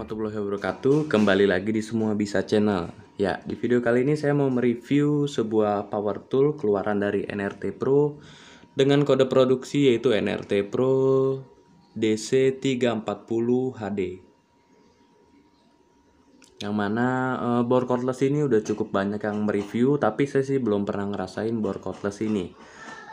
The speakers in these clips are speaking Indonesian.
warahmatullahi wabarakatuh. Kembali lagi di Semua Bisa Channel. Ya, di video kali ini saya mau mereview sebuah power tool keluaran dari NRT Pro dengan kode produksi yaitu NRT Pro DC340 HD. Yang mana bore cordless ini udah cukup banyak yang mereview, tapi saya sih belum pernah ngerasain bore cordless ini.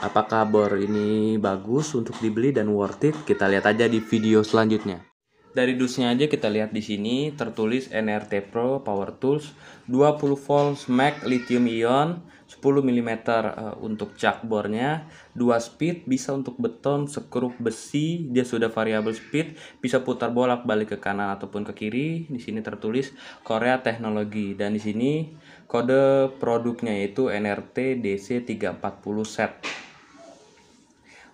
Apakah bore ini bagus untuk dibeli dan worth it? Kita lihat aja di video selanjutnya. Dari dusnya aja kita lihat di sini tertulis NRT Pro Power Tools 20 volt MAC lithium ion 10 mm untuk chuck bornya, 2 speed, bisa untuk beton, skrup besi, dia sudah variable speed, bisa putar bolak-balik ke kanan ataupun ke kiri. Di sini tertulis Korea Teknologi dan di sini kode produknya yaitu NRT DC340 set.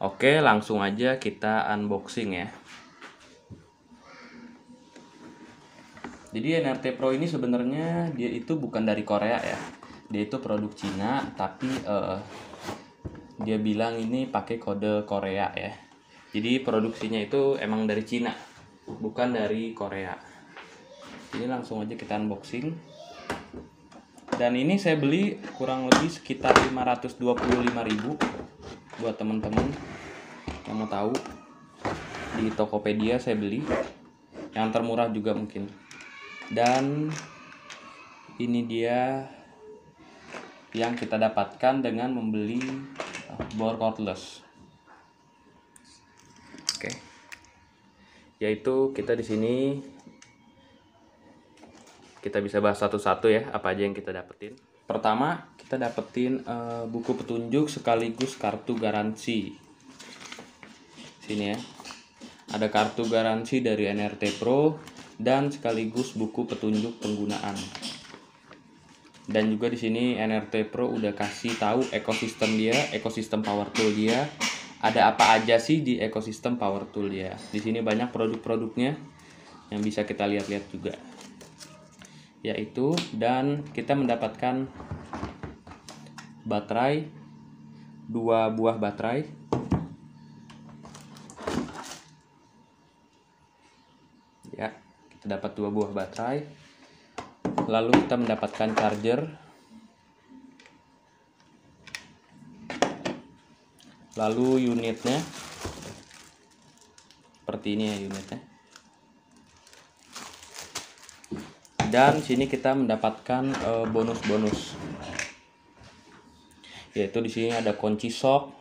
Oke, langsung aja kita unboxing ya. Jadi NRT Pro ini sebenarnya dia itu bukan dari Korea ya. Dia itu produk Cina, tapi dia bilang ini pakai kode Korea ya. Jadi produksinya itu emang dari Cina, bukan dari Korea. Jadi langsung aja kita unboxing. Dan ini saya beli kurang lebih sekitar 525.000 buat teman-teman yang mau tahu. Di Tokopedia saya beli. Yang termurah juga mungkin. Dan ini dia yang kita dapatkan dengan membeli bore cordless. Oke. Yaitu kita di sini kita bisa bahas satu-satu ya apa aja yang kita dapetin. Pertama, kita dapetin buku petunjuk sekaligus kartu garansi. Sini ya. Ada kartu garansi dari NRT Pro dan sekaligus buku petunjuk penggunaan. Dan juga di sini NRT Pro udah kasih tahu ekosistem dia, ekosistem power tool dia. Ada apa aja sih di ekosistem power tool dia. Di sini banyak produk-produknya yang bisa kita lihat-lihat juga. Yaitu dan kita mendapatkan baterai, 2 buah baterai. Ya, kita dapat 2 buah baterai. Lalu kita mendapatkan charger. Lalu unitnya seperti ini ya unitnya. Dan sini kita mendapatkan bonus-bonus. Yaitu di sini ada kunci shock.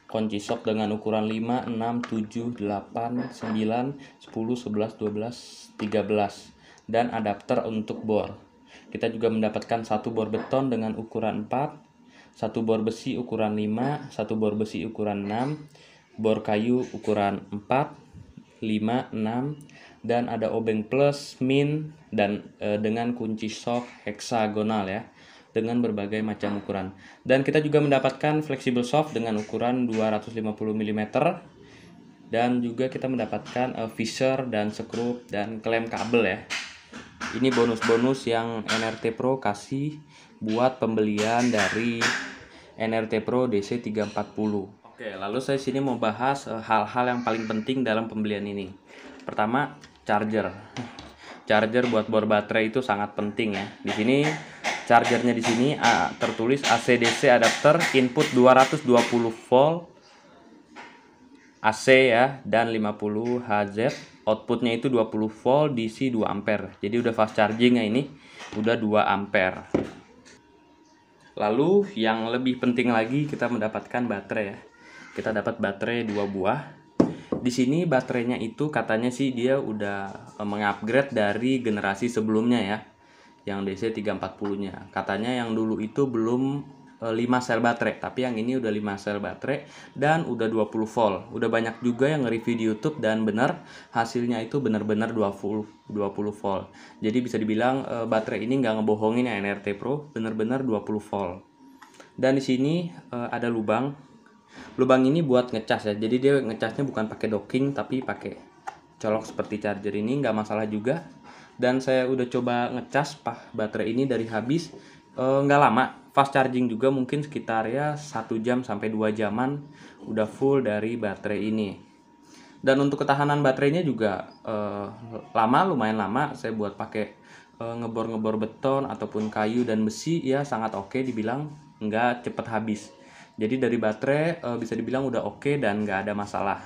Kunci shock dengan ukuran 5, 6, 7, 8, 9, 10, 11, 12, 13 dan adapter untuk bor. Kita juga mendapatkan satu bor beton dengan ukuran 4, satu bor besi ukuran 5, satu bor besi ukuran 6, bor kayu ukuran 4, 5, 6 dan ada obeng plus, min dan dengan kunci shock heksagonal ya, dengan berbagai macam ukuran. Dan kita juga mendapatkan flexible shaft dengan ukuran 250 mm dan juga kita mendapatkan visor dan skrup dan klem kabel ya. Ini bonus-bonus yang NRT Pro kasih buat pembelian dari NRT Pro DC340. Oke, lalu saya sini mau bahas hal-hal yang paling penting dalam pembelian ini. Pertama, charger. Charger buat bor baterai itu sangat penting ya. Di sini chargernya di sini tertulis AC/DC adapter input 220 volt AC ya dan 50 Hz. Outputnya itu 20 volt DC 2 ampere. Jadi udah fast charging ya ini, udah 2 ampere. Lalu yang lebih penting lagi kita mendapatkan baterai ya. Kita dapat baterai 2 buah. Di sini baterainya itu katanya sih dia udah mengupgrade dari generasi sebelumnya ya. Yang DC340-nya. Katanya yang dulu itu belum 5 sel baterai, tapi yang ini udah 5 sel baterai dan udah 20 volt. Udah banyak juga yang nge-review di YouTube dan benar hasilnya itu benar-benar 20 volt. Jadi bisa dibilang baterai ini nggak ngebohongin ya NRT Pro, benar-benar 20 volt. Dan di sini ada lubang. Lubang ini buat ngecas ya. Jadi dia ngecasnya bukan pakai docking tapi pakai colok seperti charger ini, nggak masalah juga. Dan saya udah coba ngecas baterai ini dari habis nggak lama, fast charging juga mungkin sekitar ya 1 jam sampai 2 jaman udah full dari baterai ini. Dan untuk ketahanan baterainya juga lumayan lama. Saya buat pakai ngebor-ngebor beton ataupun kayu dan besi ya, sangat oke, dibilang nggak cepet habis. Jadi dari baterai bisa dibilang udah oke dan nggak ada masalah.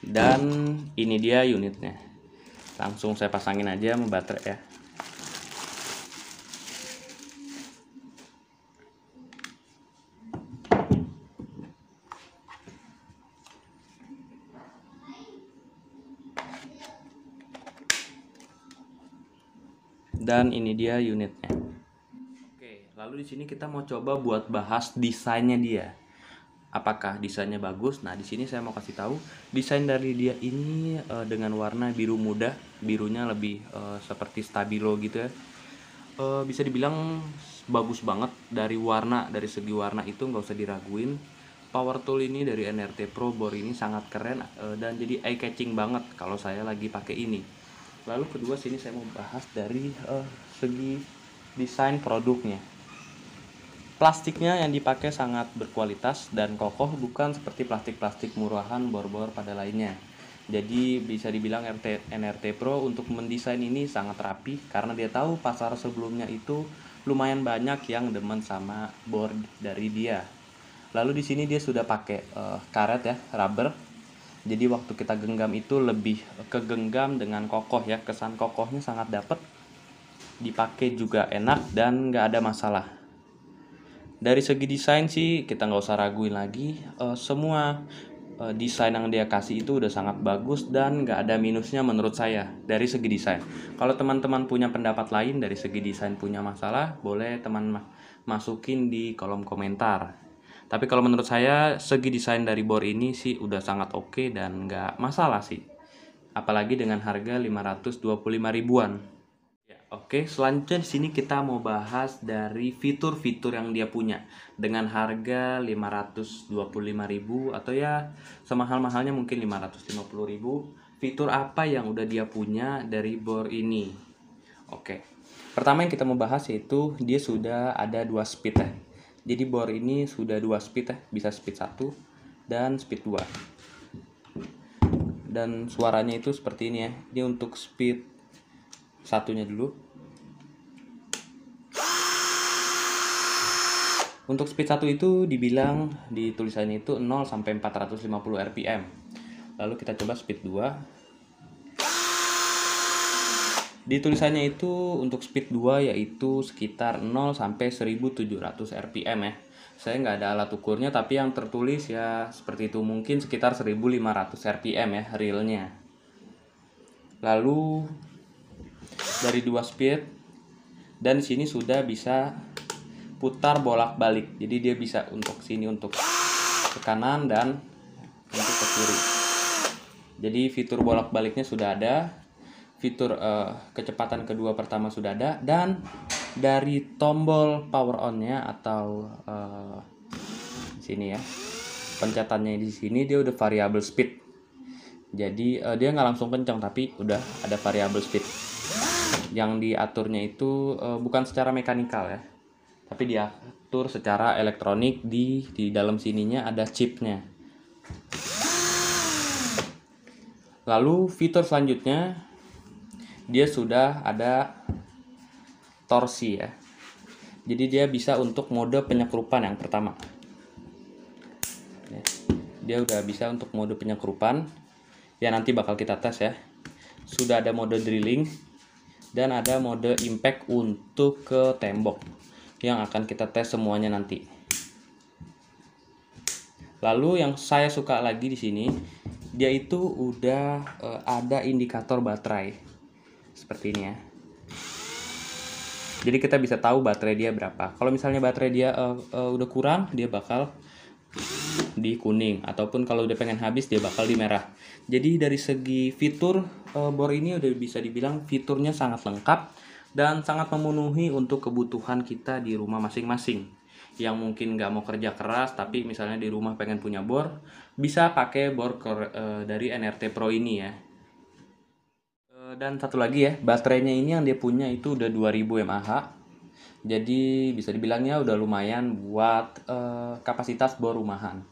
Dan ini dia unitnya. Langsung saya pasangin aja sama baterai ya. Dan ini dia unitnya. Oke, lalu di sini kita mau coba buat bahas desainnya dia. Apakah desainnya bagus? Nah, di sini saya mau kasih tahu desain dari dia ini dengan warna biru muda, birunya lebih seperti stabilo gitu ya. Bisa dibilang bagus banget dari warna, dari segi warna itu nggak usah diraguin. Power tool ini dari NRT Pro bor ini sangat keren dan jadi eye catching banget kalau saya lagi pakai ini. Lalu kedua sini saya mau bahas dari segi desain produknya. Plastiknya yang dipakai sangat berkualitas dan kokoh, bukan seperti plastik-plastik murahan bor-bor pada lainnya. Jadi bisa dibilang NRT Pro untuk mendesain ini sangat rapi karena dia tahu pasar sebelumnya itu lumayan banyak yang demen sama bor dari dia. Lalu di sini dia sudah pakai karet ya, rubber. Jadi waktu kita genggam itu lebih kegenggam dengan kokoh ya, kesan kokohnya sangat dapet. Dipakai juga enak dan nggak ada masalah. Dari segi desain sih kita nggak usah raguin lagi, semua desain yang dia kasih itu udah sangat bagus dan nggak ada minusnya menurut saya dari segi desain. Kalau teman-teman punya pendapat lain dari segi desain punya masalah, boleh teman masukin di kolom komentar. Tapi kalau menurut saya segi desain dari bor ini sih udah sangat oke dan nggak masalah sih. Apalagi dengan harga 525 ribuan. Oke, selanjutnya di sini kita mau bahas dari fitur-fitur yang dia punya dengan harga 525.000 atau ya semahal-mahalnya mungkin 550.000. Fitur apa yang udah dia punya dari bor ini? Oke. Pertama yang kita mau bahas yaitu dia sudah ada 2 speed ya. Jadi bor ini sudah 2 speed ya, bisa speed 1 dan speed 2. Dan suaranya itu seperti ini ya. Ini untuk speed satunya dulu. Untuk speed 1 itu dibilang di tulisannya itu 0 sampai 450 rpm. Lalu kita coba speed 2. Di tulisannya itu untuk speed 2 yaitu sekitar 0 sampai 1700 rpm ya. Saya nggak ada alat ukurnya, tapi yang tertulis ya seperti itu, mungkin sekitar 1500 rpm ya realnya. Lalu dari 2 speed dan di sini sudah bisa putar bolak-balik. Jadi dia bisa untuk sini untuk ke kanan dan untuk ke kiri. Jadi fitur bolak-baliknya sudah ada. Fitur kecepatan kedua pertama sudah ada, dan dari tombol power on-nya atau sini ya. Pencetannya di sini dia udah variable speed. Jadi dia nggak langsung kencang tapi udah ada variable speed. Yang diaturnya itu bukan secara mekanikal ya, tapi diatur secara elektronik. Di dalam sininya ada chipnya. Lalu fitur selanjutnya dia sudah ada torsi ya. Jadi dia bisa untuk mode penyekrupan yang pertama. Dia udah bisa untuk mode penyekrupan. Ya nanti bakal kita tes ya. Sudah ada mode drilling dan ada mode impact untuk ke tembok yang akan kita tes semuanya nanti. Lalu yang saya suka lagi di sini, dia itu udah ada indikator baterai seperti ini ya. Jadi kita bisa tahu baterai dia berapa. Kalau misalnya baterai dia udah kurang, dia bakal di kuning, ataupun kalau udah pengen habis dia bakal di merah. Jadi dari segi fitur bor ini udah bisa dibilang fiturnya sangat lengkap dan sangat memenuhi untuk kebutuhan kita di rumah masing-masing. Yang mungkin nggak mau kerja keras tapi misalnya di rumah pengen punya bor, bisa pakai bor dari NRT Pro ini ya. Dan satu lagi ya, baterainya ini yang dia punya itu udah 2000 mAh. Jadi bisa dibilangnya udah lumayan buat kapasitas bor rumahan.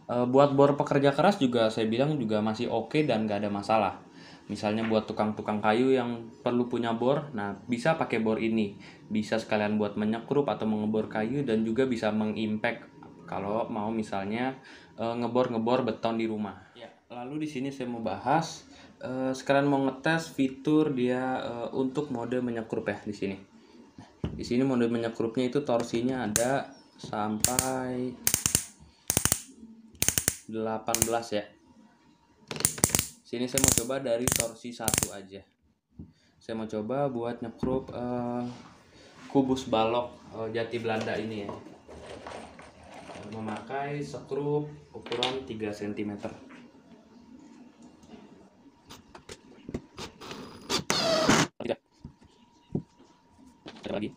Buat bor pekerja keras juga saya bilang juga masih oke dan gak ada masalah. Misalnya buat tukang-tukang kayu yang perlu punya bor, nah bisa pakai bor ini. Bisa sekalian buat menyekrup atau mengebor kayu dan juga bisa mengimpact kalau mau misalnya ngebor-ngebor beton di rumah. Ya, lalu di sini saya mau bahas sekalian mau ngetes fitur dia untuk mode menyekrup ya di sini. Di sini mode menyekrupnya itu torsinya ada sampai 18 ya. Sini saya mau coba dari torsi 1 aja. Saya mau coba buat nyekrup kubus balok jati Belanda ini ya. Memakai skrup ukuran 3 cm. Tidak. Coba lagi.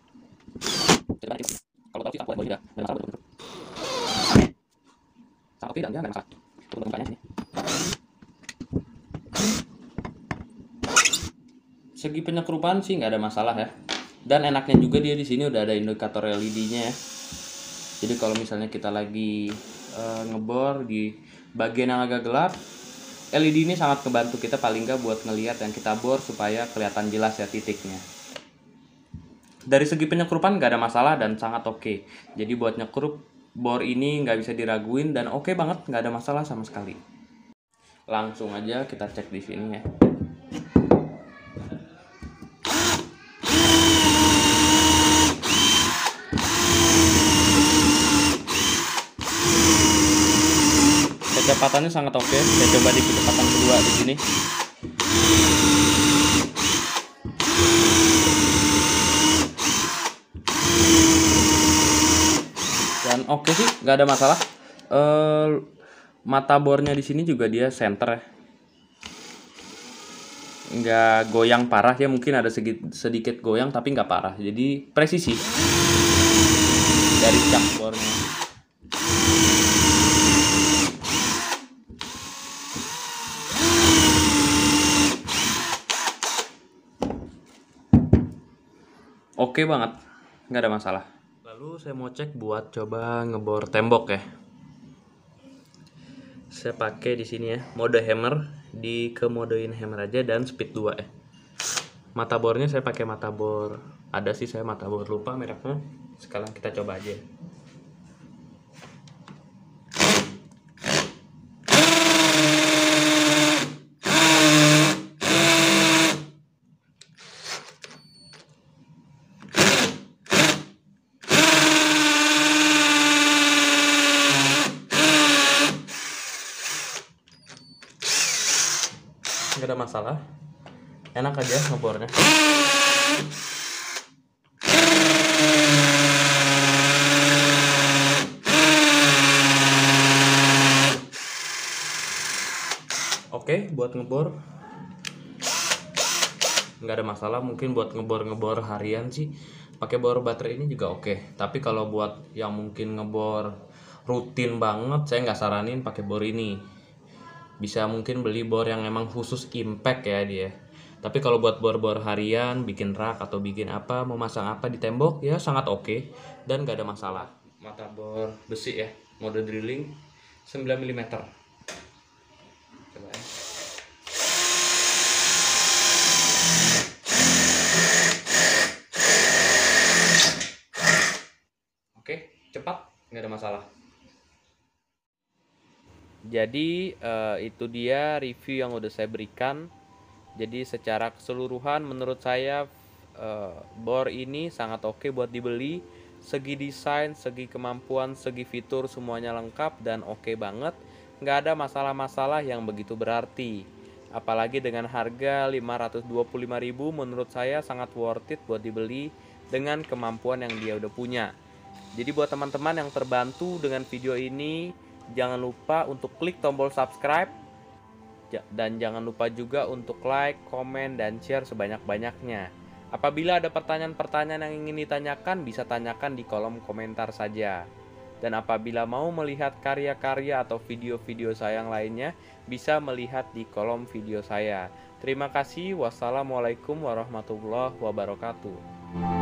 Coba lagi. Kalau torsi aku boleh tidak. Dan masalah betul. Sama oke dan jangan masalah. Tunggu bukanya sini. Segi penyekrupan sih nggak ada masalah ya. Dan enaknya juga dia di sini udah ada indikator LED-nya ya. Jadi kalau misalnya kita lagi ngebor di bagian yang agak gelap, LED ini sangat membantu kita paling nggak buat ngelihat yang kita bor supaya kelihatan jelas ya titiknya. Dari segi penyekrupan nggak ada masalah dan sangat oke. Jadi buat nyekrup bor ini nggak bisa diraguin dan oke banget, nggak ada masalah sama sekali. Langsung aja kita cek di sini ya. Kecepatannya sangat oke. Saya coba di kecepatan kedua di sini. Dan oke sih, nggak ada masalah. Mata bornya di sini juga dia center ya. Nggak goyang parah ya, mungkin ada sedikit goyang tapi nggak parah. Jadi presisi dari cak bornya. Oke banget, nggak ada masalah. Lalu saya mau cek buat coba ngebor tembok ya. Saya pakai di sini ya, mode hammer, dikemodein hammer aja dan speed 2 ya. Mata bornya saya pakai mata bor. Ada sih saya mata bor lupa mereknya. Sekarang kita coba aja. Nggak ada masalah, enak aja ngebornya. Oke, buat ngebor nggak ada masalah. Mungkin buat ngebor harian sih pakai bor baterai ini juga oke. Tapi kalau buat yang mungkin ngebor rutin banget, saya nggak saranin pakai bor ini. Bisa mungkin beli bor yang emang khusus impact ya dia. Tapi kalau buat bor-bor harian, bikin rak atau bikin apa, mau masang apa di tembok ya sangat oke dan gak ada masalah. Mata bor besi ya, mode drilling 9 mm. Coba ya. Oke, cepat, nggak ada masalah. Jadi itu dia review yang udah saya berikan. Jadi secara keseluruhan menurut saya bor ini sangat oke buat dibeli. Segi desain, segi kemampuan, segi fitur semuanya lengkap dan oke banget. Nggak ada masalah-masalah yang begitu berarti. Apalagi dengan harga 525.000 menurut saya sangat worth it buat dibeli dengan kemampuan yang dia udah punya. Jadi buat teman-teman yang terbantu dengan video ini, jangan lupa untuk klik tombol subscribe dan jangan lupa juga untuk like, komen, dan share sebanyak-banyaknya. Apabila ada pertanyaan-pertanyaan yang ingin ditanyakan, bisa tanyakan di kolom komentar saja. Dan apabila mau melihat karya-karya atau video-video saya yang lainnya, bisa melihat di kolom video saya. Terima kasih. Wassalamualaikum warahmatullahi wabarakatuh.